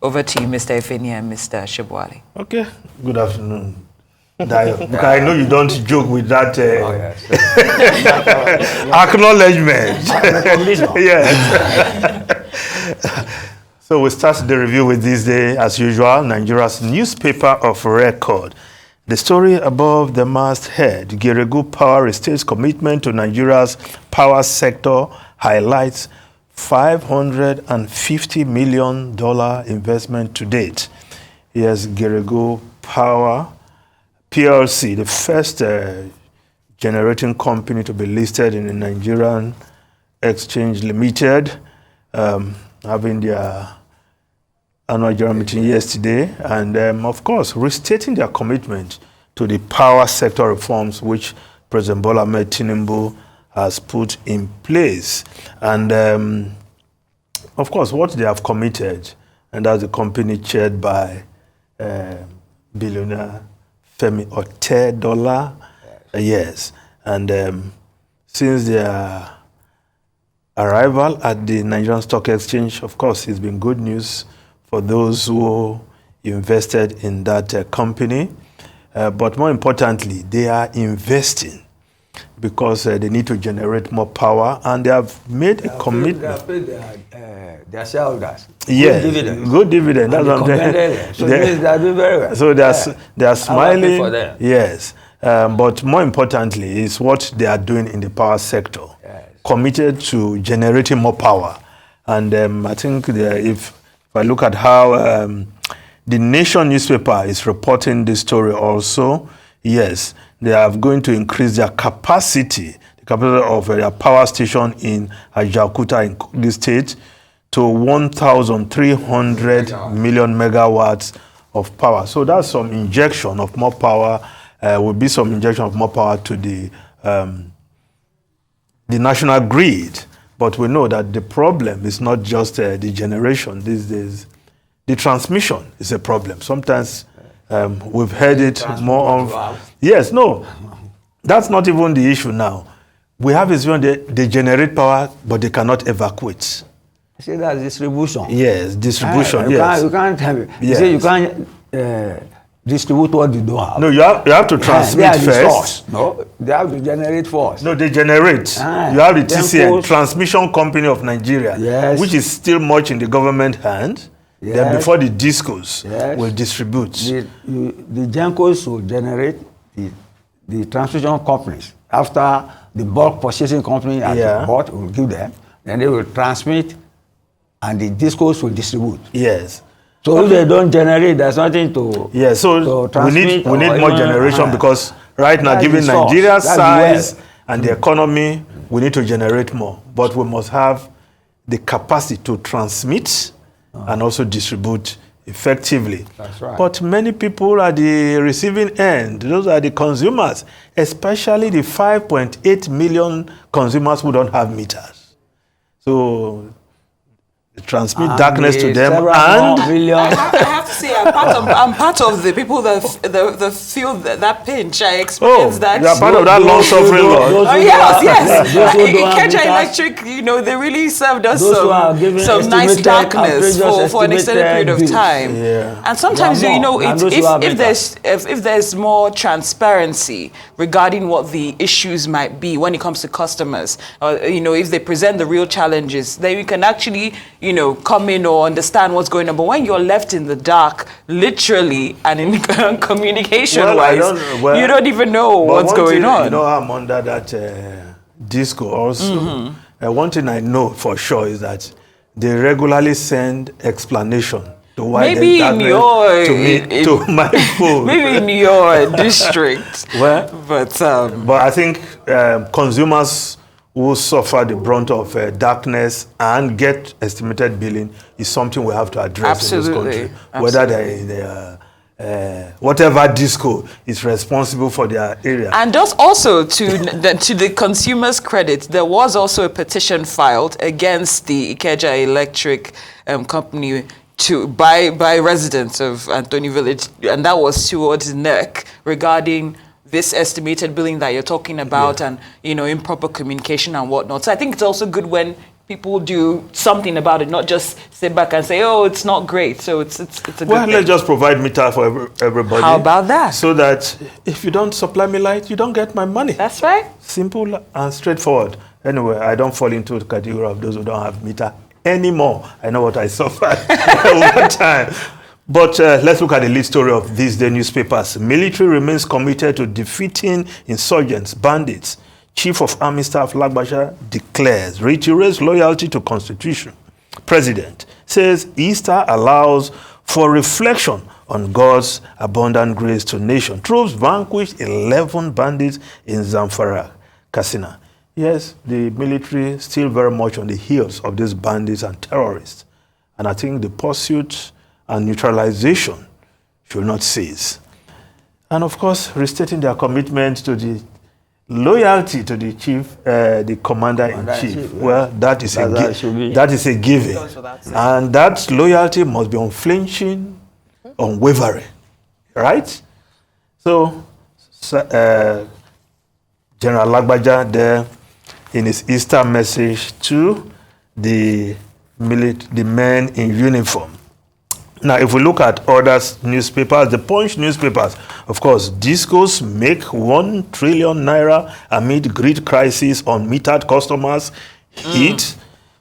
Over to you, Mr. Efeni and Mr. Shibwali. Okay. Good afternoon, Dayo. Because I know you don't joke with that acknowledgement. Yes. So we start the review with this day, as usual, Nigeria's newspaper of record. The story above the masthead, Geregu Power restates commitment to Nigeria's power sector, highlights $550 million investment to date. Here's Geregu Power PLC, the first generating company to be listed in the Nigerian Exchange Limited, having their annual general meeting yesterday, and of course, restating their commitment to the power sector reforms which President Bola Ahmed Tinubu has put in place. And of course, what they have committed, and that's the company chaired by billionaire Femi Otedola. Yes. And since their arrival at the Nigerian Stock Exchange, of course, it's been good news for those who invested in that company. But more importantly, they are investing because they need to generate more power, and they have made a commitment. They have paid their shareholders. Yes, good dividend. That's what I'm saying. So they are doing very well. So they are smiling. For them. Yes, but more importantly is what they are doing in the power sector. Yes. Committed to generating more power, and I think if I look at how the Nation newspaper is reporting this story also, yes, they are going to increase their capacity, the capacity of their power station in Ajaokuta in Kogi State to 1,300 million megawatts of power. So that's some injection of more power, will be some injection of more power to the national grid. But we know that the problem is not just the generation these days. The transmission is a problem. Sometimes we've heard it more of. Yes, no, that's not even the issue now. We have is when they generate power, but they cannot evacuate. See, that's distribution. Yes, distribution. Yes. You can't have it. Yes. You can't distribute what you don't have. No, you have to transmit first. No, they have to generate first. No, they generate. You have the TCN, Transmission Company of Nigeria, yes, which is still much in the government hand. Yes. Then before the discos, yes, will distribute. The GENCOs will generate the transmission companies. After the bulk purchasing company has bought, will give them. Then they will transmit, and the discos will distribute. Yes. So if they don't generate, there's nothing to. Yeah. So we need more generation because right now, given Nigeria's size and the economy, we need to generate more. But we must have the capacity to transmit and also distribute effectively. That's right. But many people at the receiving end, those are the consumers, especially the 5.8 million consumers who don't have meters. So transmit darkness to them, and I have to say I'm part of the people that feel that pinch. I experienced that. You are part of that long-suffering lot. Yes. Ikeja Electric, they really served us some nice darkness for an extended period of time. Yeah. And sometimes if there's more transparency regarding what the issues might be when it comes to customers, if they present the real challenges, then you can actually come in or understand what's going on. But when you're left in the dark, literally, and in communication-wise, you don't even know what's going on. I'm under that disco also. Mm-hmm. One thing I know for sure is that they regularly send explanation to why maybe to my phone. Maybe in your district. But I think consumers who suffer the brunt of darkness and get estimated billing is something we have to address in this country. Whether whatever disco is responsible for their area. And just also to the consumer's credit, there was also a petition filed against the Ikeja Electric company by residents of Anthony Village, and that was towards NERC regarding this estimated billing that you're talking about, and improper communication and whatnot. So I think it's also good when people do something about it, not just sit back and say, "Oh, it's not great." So it's a good thing. Let's just provide meter for everybody. How about that? So that if you don't supply me light, you don't get my money. That's right. Simple and straightforward. Anyway, I don't fall into the category of those who don't have meter anymore. I know what I suffered over time. But let's look at the lead story of these day newspapers. Military remains committed to defeating insurgents, bandits. Chief of Army Staff Lagbaja declares, reiterates loyalty to Constitution. President says Easter allows for reflection on God's abundant grace to nation. Troops vanquished 11 bandits in Zamfara, Katsina. Yes, the military still very much on the heels of these bandits and terrorists. And I think the pursuit and neutralization should not cease. And of course, restating their commitment to the loyalty to the chief, the commander-in-chief. Well, that is a given. And that loyalty must be unflinching, unwavering. Right? So, General Lagbaja there, in his Easter message to the men in uniform. Now, if we look at other newspapers, the Punch newspapers, of course, discos make 1 trillion naira amid grid crisis on metered customers, hit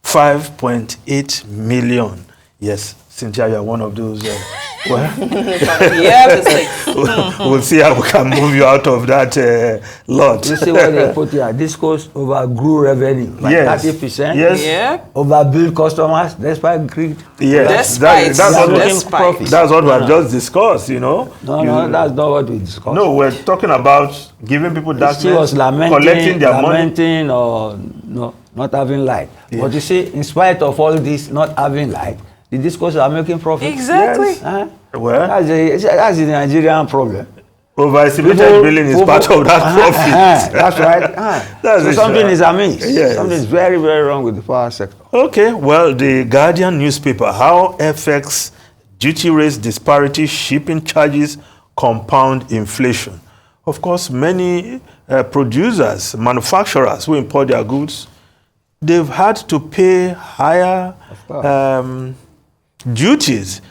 5.8 million. Yes, Cynthia, you are one of those. We'll see how we can move you out of that lot. You see what they put here? Discos overgrew revenue by 30%. Yes. Yeah. Overbilled customers despite greed. Yes. That's what we have just discussed, you know. No, that's not what we discussed. No, we're talking about giving people darkness, she was collecting their money. Or not having light. Yeah. But you see, in spite of all this not having light, the discos are making profit. Exactly. Yes. Well, that's the Nigerian problem. Overestimated billing is part of that profit. That's right. So something is amiss. Yes. Something is very, very wrong with the power sector. Okay, well, the Guardian newspaper, how FX duty rates disparity, shipping charges compound inflation. Of course, many producers, manufacturers who import their goods, they've had to pay higher duties,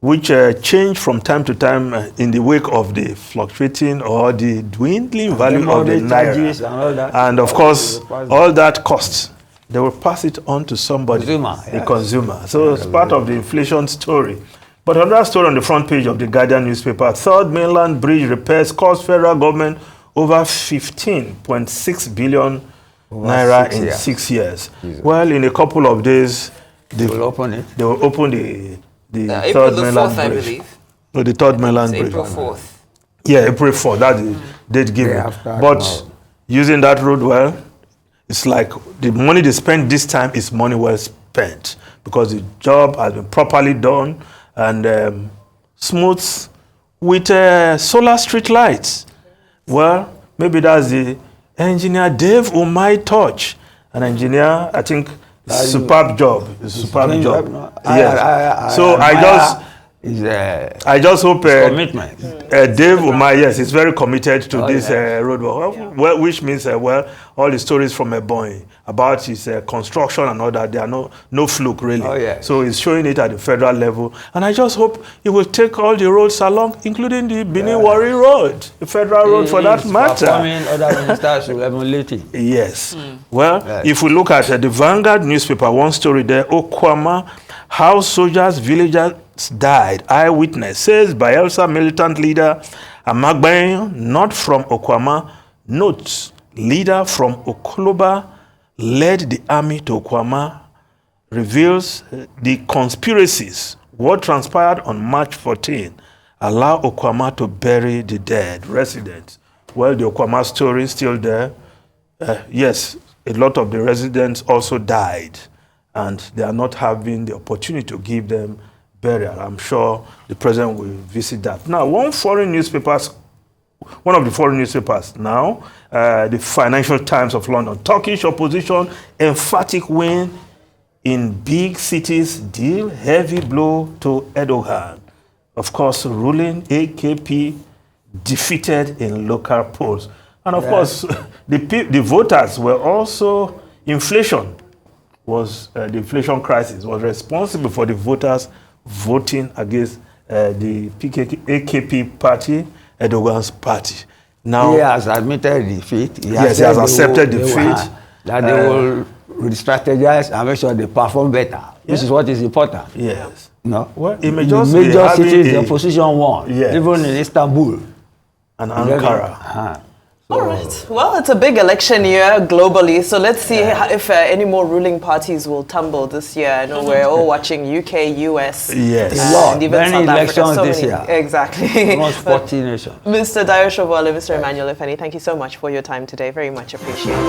which change from time to time in the wake of the fluctuating or the dwindling value of the naira. And of course, all that costs, they will pass it on to somebody, the consumer. So it's part of the inflation story. But another story on the front page of the Guardian newspaper, Third Mainland Bridge repairs cost federal government over 15.6 billion naira in 6 years. Well, in a couple of days, they will open it. They will open the Third Mainland Bridge. I believe. No, the Third Mainland Bridge. April 4th. Yeah, April 4th. That's the date given. But using that road well, it's like the money they spend this time is money well spent because the job has been properly done and smooth with solar street lights. Well, maybe that's the engineer Dave Umai touch. An engineer, I think, superb job. It's a superb job. No? Yes. I just hope commitment. Dave Umai, yes, is very committed to this road. Well, which means all the stories from Ebonyi about his construction and all that, they are no fluke really. So he's showing it at the federal level, and I just hope he will take all the roads along, including the Benin Wari Road, the federal road for that matter. Other ministers will emulate it. Yes. Well, if we look at the Vanguard newspaper, one story there, Okwama, how soldiers, villagers died. Eyewitness says Bayelsa militant leader Amagbayan, not from Okwama, notes leader from Okoloba led the army to Okwama, reveals the conspiracies. What transpired on March 14 allow Okwama to bury the dead residents. Well, the Okwama story is still there. Yes, a lot of the residents also died, and they are not having the opportunity to give them burial. I'm sure the president will visit that. Now, one of the foreign newspapers now, the Financial Times of London, Turkish opposition emphatic win in big cities deal heavy blow to Erdogan. Of course, ruling AKP defeated in local polls. And of course, the voters were also inflation. was the inflation crisis, was responsible for the voters voting against the AKP party, Erdogan's party. Now he has admitted defeat. He has accepted defeat. That they will re-strategize and make sure they perform better. This is what is important. Yes. No? Well, it may in just the major cities, the a opposition won. Yes. Even in Istanbul. And Ankara. All right. Well, it's a big election year globally, so let's see if any more ruling parties will tumble this year. I know we're all watching UK, US, yes, and even many South elections Africa. this year. Exactly. Almost 40 nations. Mr. Dayo Shobole, Mr. Emmanuel Ifeni, thank you so much for your time today. Very much appreciated.